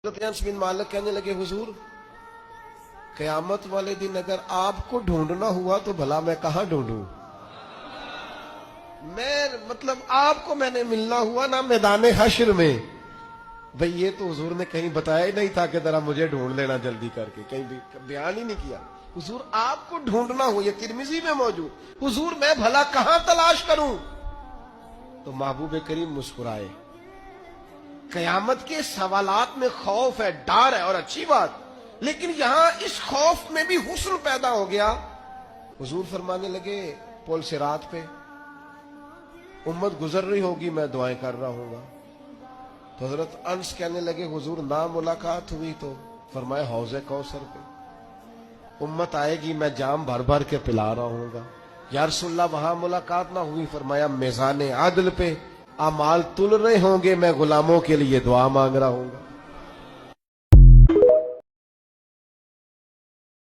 حضرت انس بن مالک کہنے لگے حضور قیامت والے دن اگر آپ کو ڈھونڈنا ہوا تو بھلا میں کہاں ڈھونڈوں؟ مطلب آپ کو میں نے ملنا ہوا نا میدان حشر میں. بھئی یہ تو حضور نے کہیں بتایا ہی نہیں تھا کہ ذرا مجھے ڈھونڈ لینا جلدی کر کے، کہیں بھی بیان ہی نہیں کیا. حضور آپ کو ڈھونڈنا ہو، یہ ترمذی میں موجود، حضور میں بھلا کہاں تلاش کروں؟ تو محبوب کریم مسکرائے. قیامت کے سوالات میں خوف ہے، ڈر ہے، اور اچھی بات، لیکن یہاں اس خوف میں بھی حسن پیدا ہو گیا. حضور فرمانے لگے پل صراط پہ امت گزر رہی ہوگی، میں دعائیں کر رہا ہوں گا. تو حضرت انس کہنے لگے حضور نہ ملاقات ہوئی تو؟ فرمایا حوض کوثر پہ امت آئے گی، میں جام بھر بھر کے پلا رہا ہوں گا. یا رسول اللہ وہاں ملاقات نہ ہوئی؟ فرمایا میزان عدل پہ اعمال تل رہے ہوں گے، میں غلاموں کے لیے دعا مانگ رہا ہوں گا.